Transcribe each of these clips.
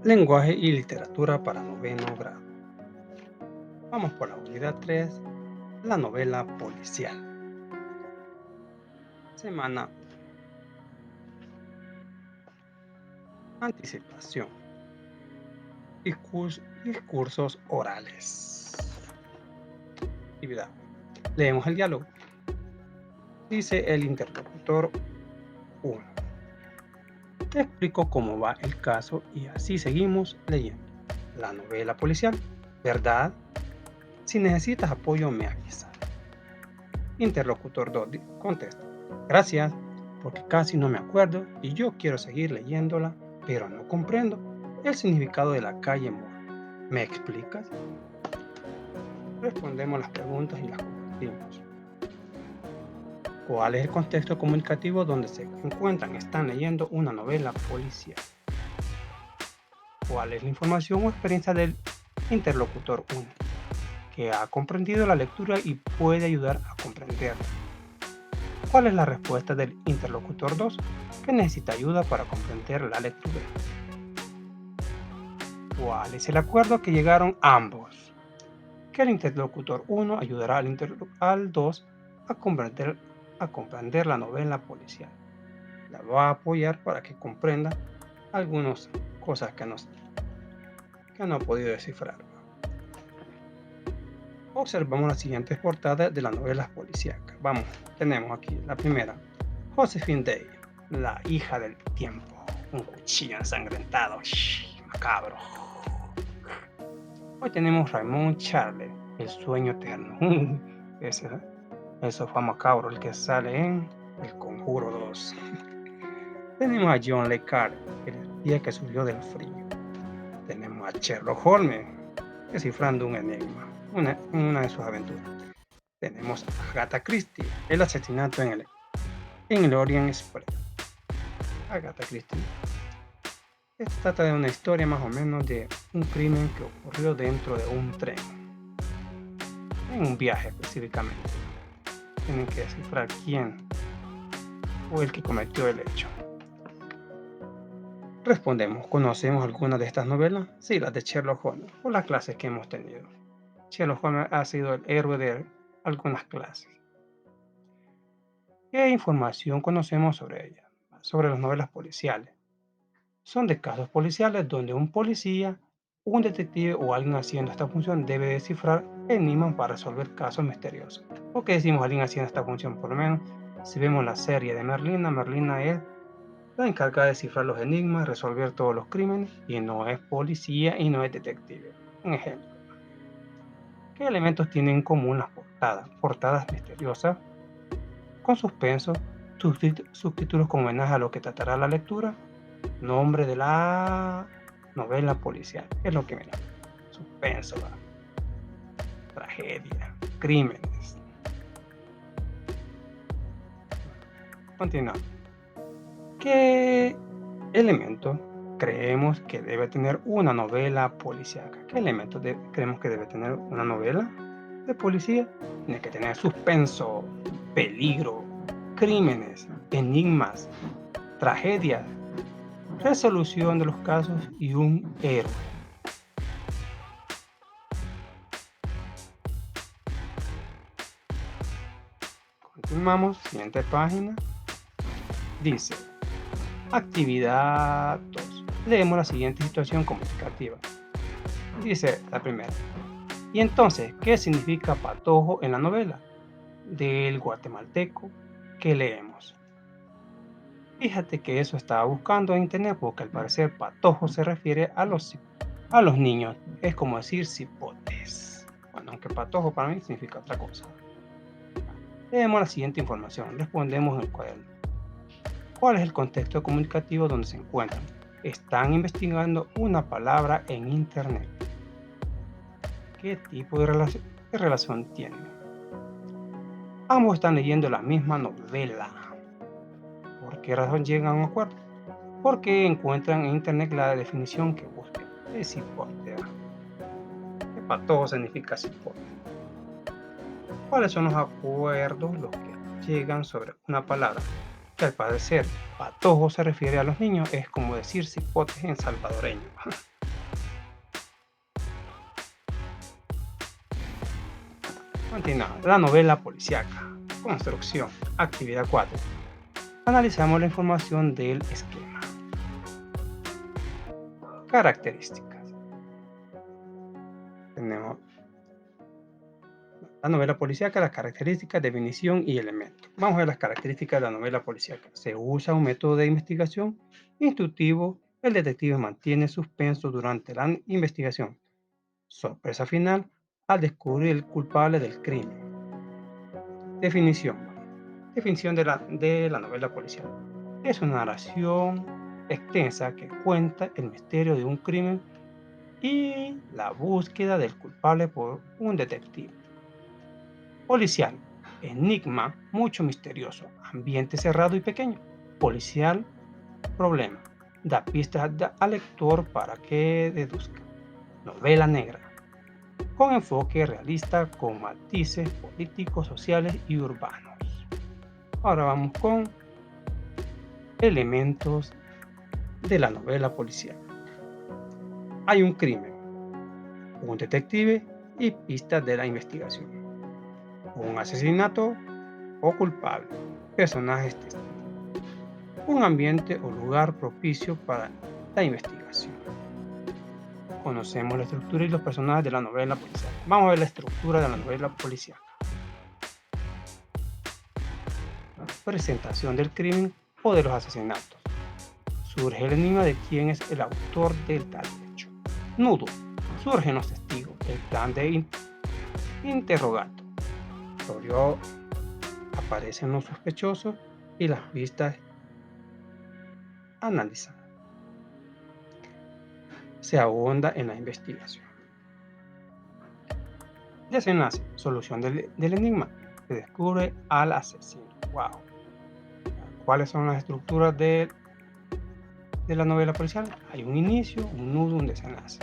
Lenguaje y literatura para noveno grado. Vamos por la unidad 3, la novela policial. Semana 1. Anticipación. Discursos orales. Actividad 1. Leemos el diálogo. Dice el interlocutor 1. Te explico cómo va el caso y así seguimos leyendo. La novela policial, ¿verdad? Si necesitas apoyo me avisa. Interlocutor 2 contesta. Gracias, porque casi no me acuerdo y yo quiero seguir leyéndola, pero no comprendo el significado de la calle Moore. ¿Me explicas? Respondemos las preguntas y las compartimos. ¿Cuál es el contexto comunicativo donde se encuentran? Están leyendo una novela policial. ¿Cuál es la información o experiencia del interlocutor 1? Que ha comprendido la lectura y puede ayudar a comprenderla. ¿Cuál es la respuesta del interlocutor 2? Que necesita ayuda para comprender la lectura. ¿Cuál es el acuerdo que llegaron ambos? Que el interlocutor 1 ayudará al 2 a comprender la novela policial. La va a apoyar para que comprenda algunas cosas que no ha podido descifrar. Observamos las siguientes portadas de las novelas policíacas. Vamos, tenemos aquí la primera. Josephine Day, la hija del tiempo. Un cuchillo ensangrentado. Macabro. Hoy tenemos Raymond Charles, el sueño eterno. Eso fue macabro, el que sale en El Conjuro 2. Tenemos a John le Carré, el espía que surgió del frío. Tenemos a Sherlock Holmes, descifrando un enigma, una de sus aventuras. Tenemos a Agatha Christie, el asesinato en el Orient Express. Agatha Christie. Se trata de una historia más o menos de un crimen que ocurrió dentro de un tren, en un viaje específicamente. Tienen que descifrar quién fue el que cometió el hecho. Respondemos, ¿conocemos alguna de estas novelas? Sí, las de Sherlock Holmes, por las clases que hemos tenido. Sherlock Holmes ha sido el héroe de algunas clases. ¿Qué información conocemos sobre ella? Sobre las novelas policiales. Son de casos policiales donde un policía, un detective o alguien haciendo esta función debe descifrar enigmas para resolver casos misteriosos. ¿Por qué decimos alguien haciendo esta función? Por lo menos si vemos la serie de Merlina es la encargada de descifrar los enigmas, resolver todos los crímenes y no es policía y no es detective. Un ejemplo. ¿Qué elementos tienen en común las portadas? Portadas misteriosas, con suspenso, subtítulos con homenaje a lo que tratará la lectura, nombre de la novela policial. Es lo que mira. Suspenso, tragedia, crímenes. Continuamos. ¿Qué elemento creemos que debe tener una novela policíaca? ¿Qué elementos creemos que debe tener una novela de policía? Tiene que tener suspenso, peligro, crímenes, enigmas, tragedias, resolución de los casos y un héroe. Continuamos, siguiente página. Dice, actividad 2. Leemos la siguiente situación comunicativa. Dice la primera. Y entonces, ¿qué significa patojo en la novela? Del guatemalteco que leemos. Fíjate que eso estaba buscando en internet porque al parecer patojo se refiere a los niños. Es como decir cipotes. Bueno, aunque patojo para mí significa otra cosa. Leemos la siguiente información. Respondemos en el cuaderno. ¿Cuál es el contexto comunicativo donde se encuentran? Están investigando una palabra en internet. ¿Qué tipo de relación tienen? Ambos están leyendo la misma novela. ¿Por qué razón llegan a un acuerdo? Porque encuentran en internet la definición que buscan. Es cipote. ¿Qué patojo significa cipote? ¿Cuáles son los acuerdos los que llegan sobre una palabra? Que al parecer patojo se refiere a los niños, es como decir cipote en salvadoreño. Continuamos. La novela policíaca. Construcción. Actividad 4. Analizamos la información del esquema. Características. Tenemos la novela policíaca, las características, definición y elementos. Vamos a ver las características de la novela policíaca. Se usa un método de investigación instructivo. El detective mantiene suspenso durante la investigación. Sorpresa final al descubrir el culpable del crimen. Definición. Definición de la novela policial. Es una narración extensa que cuenta el misterio de un crimen y la búsqueda del culpable por un detective. Policial. Enigma, mucho misterioso. Ambiente cerrado y pequeño. Policial. Problema. Da pistas al lector para que deduzca. Novela negra. Con enfoque realista, con matices políticos, sociales y urbanos. Ahora vamos con elementos de la novela policial. Hay un crimen, un detective y pistas de la investigación. Un asesinato o culpable, personajes testigos. Un ambiente o lugar propicio para la investigación. Conocemos la estructura y los personajes de la novela policial. Vamos a ver la estructura de la novela policial. Presentación del crimen o de los asesinatos. Surge el enigma de quién es el autor del tal hecho. Nudo. Surgen los testigos. El plan de interrogato. Aparecen los sospechosos y las pistas analizadas. Se ahonda en la investigación. Desenlace. Solución del enigma. Se descubre al asesino. Wow. ¿Cuáles son las estructuras de la novela policial? Hay un inicio, un nudo, un desenlace.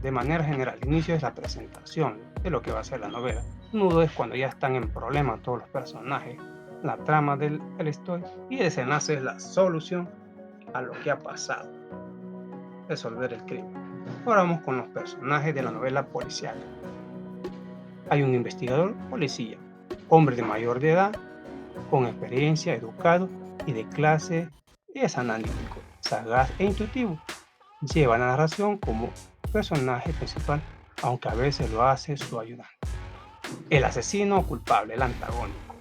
De manera general, el inicio es la presentación de lo que va a ser la novela. Nudo es cuando ya están en problemas todos los personajes, la trama de la historia, y el desenlace es la solución a lo que ha pasado, resolver el crimen. Ahora vamos con los personajes de la novela policial. Hay un investigador policía, hombre de mayor de edad, con experiencia, educado y de clase, es analítico, sagaz e intuitivo. Lleva la narración como personaje principal, aunque a veces lo hace su ayudante. El asesino culpable, el antagónico.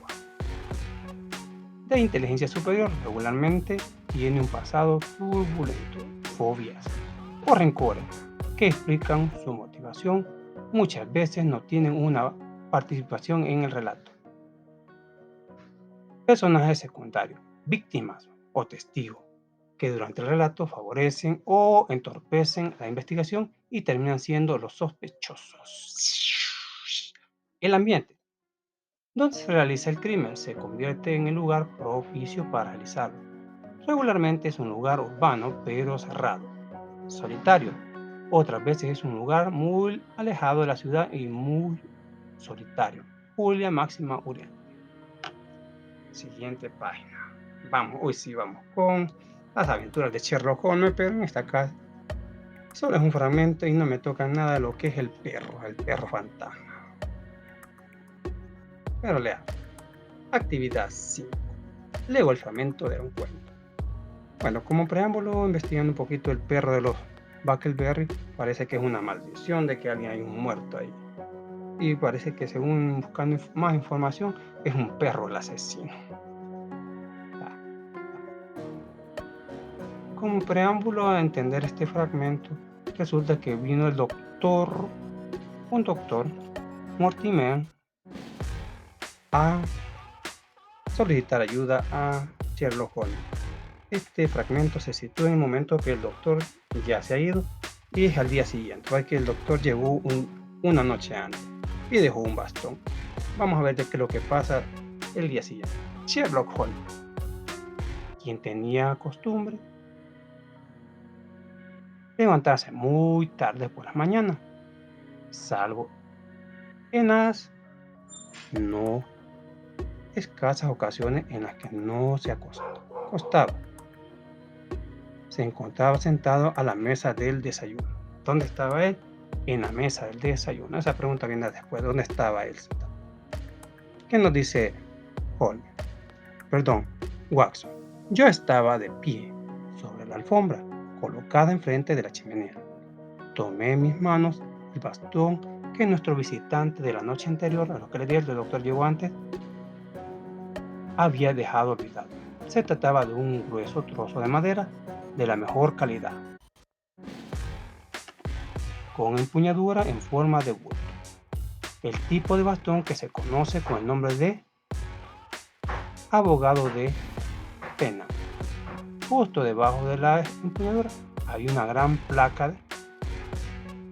De inteligencia superior, regularmente tiene un pasado turbulento, fobias o rencores que explican su motivación. Muchas veces no tienen una participación en el relato. Personajes secundarios, víctimas o testigos, que durante el relato favorecen o entorpecen la investigación y terminan siendo los sospechosos. El ambiente donde se realiza el crimen se convierte en el lugar propicio para realizarlo. Regularmente es un lugar urbano pero cerrado, solitario. Otras veces es un lugar muy alejado de la ciudad y muy solitario. Julia Máxima Uriel. Siguiente página. Vamos con las aventuras de Sherlock Holmes, pero en esta casa solo es un fragmento y no me toca nada de lo que es el perro fantasma. Pero lea. Actividad 5. Leo el fragmento de un cuento. Bueno, como preámbulo, investigando un poquito el perro de los Buckleberry, parece que es una maldición de que alguien hay un muerto ahí. Y parece que según buscando más información, es un perro el asesino. Como preámbulo a entender este fragmento, resulta que vino un doctor, Mortimer, a solicitar ayuda a Sherlock Holmes. Este fragmento se sitúa en el momento que el doctor ya se ha ido y es al día siguiente, porque el doctor llegó una noche antes y dejó un bastón. Vamos a ver de qué es lo que pasa el día siguiente. Sherlock Holmes, quien tenía costumbre levantarse muy tarde por la mañana, salvo en las no escasas ocasiones en las que no se acostaba. Se encontraba sentado a la mesa del desayuno. ¿Dónde estaba él? en la mesa del desayuno? Esa pregunta viene después. ¿Dónde estaba él sentado? ¿Qué nos dice Holmes? Perdón, Watson. Yo estaba de pie sobre la alfombra, colocada enfrente de la chimenea. Tomé en mis manos el bastón que nuestro visitante de la noche anterior, a lo que le di el doctor llegó antes, había dejado olvidado. Se trataba de un grueso trozo de madera de la mejor calidad, con empuñadura en forma de bulto. El tipo de bastón que se conoce con el nombre de abogado de pena. Justo debajo de la empuñadura había una gran placa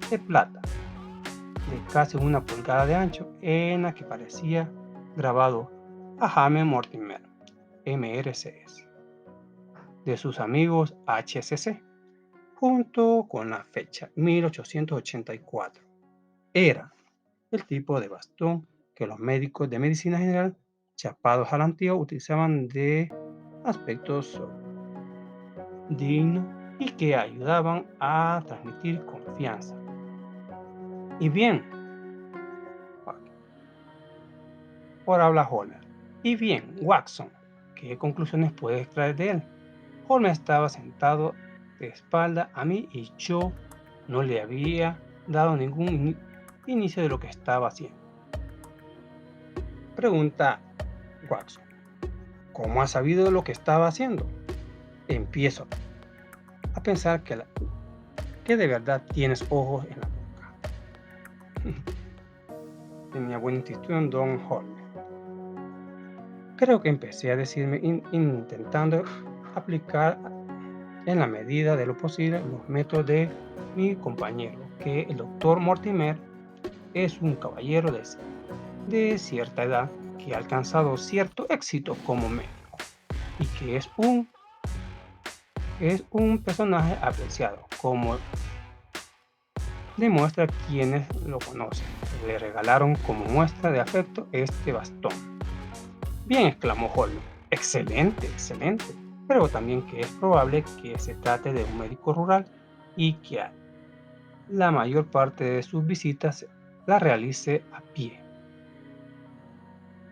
de plata de casi 1 pulgada de ancho en la que parecía grabado a James Mortimer, MRCS, de sus amigos HCC, junto con la fecha 1884. Era el tipo de bastón que los médicos de medicina general chapados a la antigua utilizaban de aspectos dignos y que ayudaban a transmitir confianza. Y bien, ahora habla Holmes. Y bien, Watson, ¿qué conclusiones puedes extraer de él? Holmes estaba sentado de espalda a mí y yo no le había dado ningún inicio de lo que estaba haciendo. Pregunta Watson. ¿Cómo has sabido lo que estaba haciendo? Empiezo a pensar que de verdad tienes ojos en la boca. Tenía buena intuición, Don Holmes. Creo que empecé a decirme intentando aplicar en la medida de lo posible los métodos de mi compañero, que el doctor Mortimer es un caballero de cierta edad que ha alcanzado cierto éxito como médico y que es un personaje apreciado, como demuestra quienes lo conocen. Le regalaron como muestra de afecto este bastón. Bien, exclamó Holmes. Excelente, excelente. Pero también que es probable que se trate de un médico rural y que la mayor parte de sus visitas las realice a pie.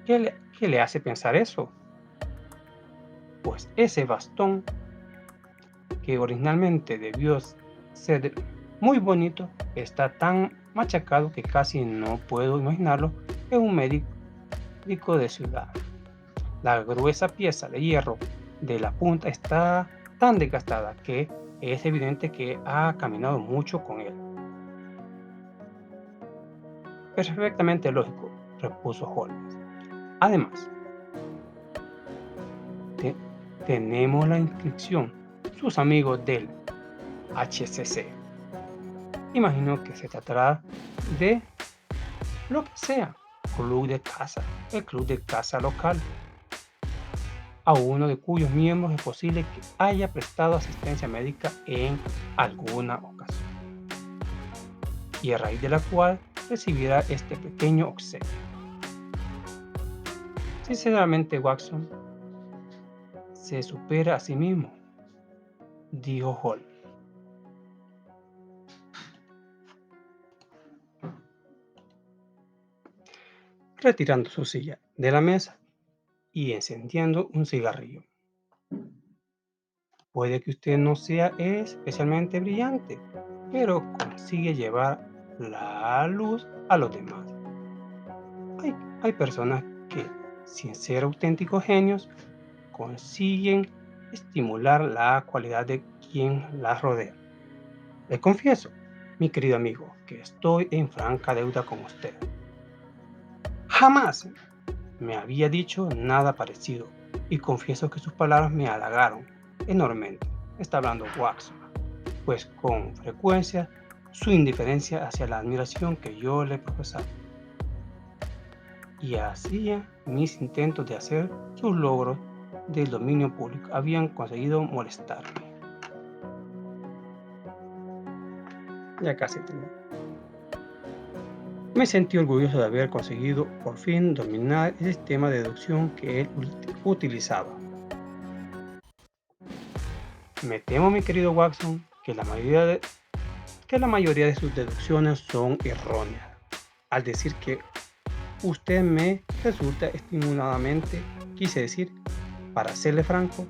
¿Qué le hace pensar eso? Pues ese bastón, que originalmente debió ser muy bonito, está tan machacado que casi no puedo imaginarlo en un médico de ciudad. La gruesa pieza de hierro de la punta está tan desgastada que es evidente que ha caminado mucho con él. Perfectamente lógico, repuso Holmes. Además, tenemos la inscripción, sus amigos del HCC. Imagino que se tratará de lo que sea, club de caza, el club de caza local, a uno de cuyos miembros es posible que haya prestado asistencia médica en alguna ocasión, y a raíz de la cual recibirá este pequeño obsequio. Sinceramente, Watson se supera a sí mismo, dijo Holmes. Retirando su silla de la mesa y encendiendo un cigarrillo. Puede que usted no sea especialmente brillante, pero consigue llevar la luz a los demás. Hay personas que, sin ser auténticos genios, consiguen estimular la cualidad de quien las rodea. Le confieso, mi querido amigo, que estoy en franca deuda con usted. Jamás me había dicho nada parecido y confieso que sus palabras me halagaron enormemente. Está hablando Watson, pues con frecuencia su indiferencia hacia la admiración que yo le profesaba y hacía mis intentos de hacer sus logros del dominio público habían conseguido molestarme. Ya casi terminé. Me sentí orgulloso de haber conseguido por fin dominar el sistema de deducción que él utilizaba. Me temo, mi querido Watson, que que la mayoría de sus deducciones son erróneas, al decir que usted me resulta estimuladamente, quise decir, para serle franco,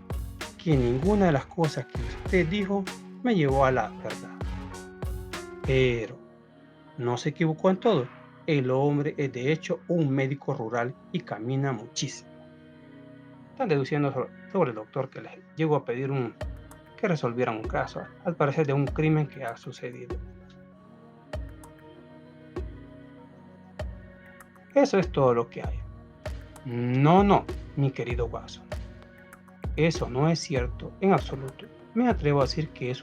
que ninguna de las cosas que usted dijo me llevó a la verdad. Pero no se equivocó en todo. El hombre es de hecho un médico rural y camina muchísimo. Están deduciendo sobre el doctor que les llegó a pedir que resolvieran un caso, al parecer de un crimen que ha sucedido. Eso es todo lo que hay. No, no, mi querido Watson. Eso no es cierto en absoluto. Me atrevo a decir que es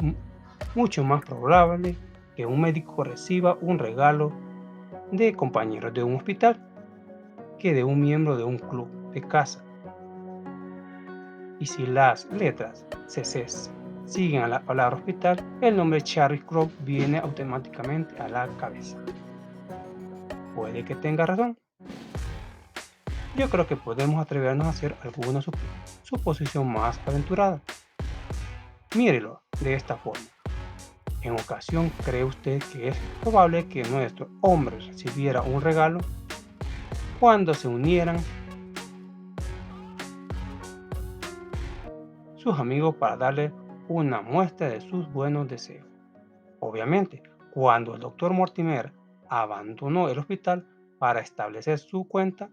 mucho más probable que un médico reciba un regalo de compañeros de un hospital que de un miembro de un club de caza. Y si las letras CC siguen a la palabra hospital, el nombre Charing Cross viene automáticamente a la cabeza. Puede que tenga razón. Yo creo que podemos atrevernos a hacer alguna suposición más aventurada. Mírelo de esta forma. En ocasión, ¿cree usted que es probable que nuestro hombre recibiera un regalo cuando se unieran sus amigos para darle una muestra de sus buenos deseos? Obviamente, cuando el doctor Mortimer abandonó el hospital para establecer su cuenta,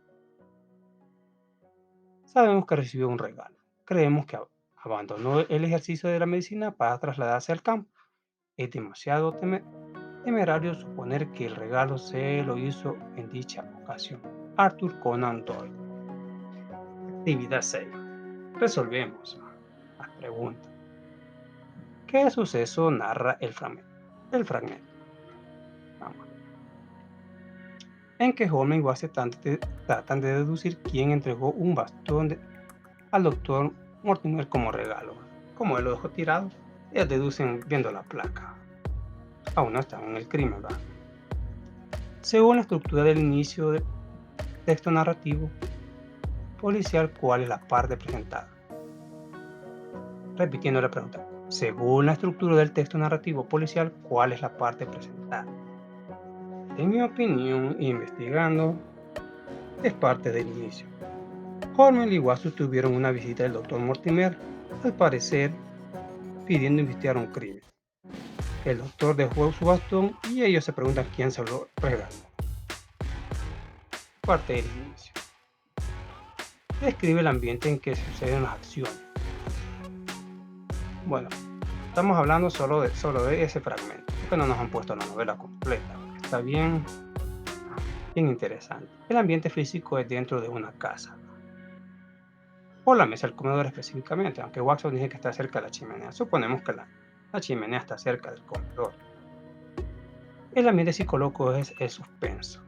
sabemos que recibió un regalo. Creemos que abandonó el ejercicio de la medicina para trasladarse al campo. Es demasiado temerario suponer que el regalo se lo hizo en dicha ocasión. Arthur Conan Doyle. Actividad 6. Resolvemos las preguntas. ¿Qué suceso narra el fragmento? Vamos. En que Holmes y Watson tratan de deducir quién entregó un bastón al doctor Mortimer como regalo. Como él lo dejó tirado, ellos deducen viendo la placa. Aún no están en el crimen, ¿verdad? Según la estructura del inicio del texto narrativo policial, ¿cuál es la parte presentada? Repitiendo la pregunta. Según la estructura del texto narrativo policial, ¿cuál es la parte presentada? En mi opinión, investigando, es parte del inicio. Holmes y Watson tuvieron una visita del Dr. Mortimer, al parecer pidiendo investigar un crimen. El doctor dejó su bastón y ellos se preguntan quién se lo regaló. Parte del inicio. Describe el ambiente en que suceden las acciones. Bueno, estamos hablando solo de ese fragmento, porque no nos han puesto la novela completa. Está bien interesante. El ambiente físico es dentro de una casa. O la mesa del comedor específicamente, aunque Watson dice que está cerca de la chimenea. Suponemos que la chimenea está cerca del comedor. El ambiente psicológico es el suspenso.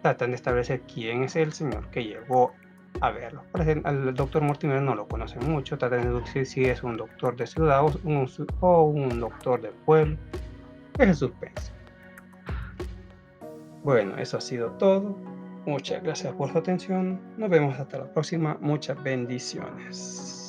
Tratan de establecer quién es el señor que llegó a verlo. Al doctor Mortimer no lo conocen mucho, tratan de deducir si es un doctor de ciudad o un doctor de pueblo. Es el suspenso. Bueno, eso ha sido todo. Muchas gracias por su atención. Nos vemos hasta la próxima. Muchas bendiciones.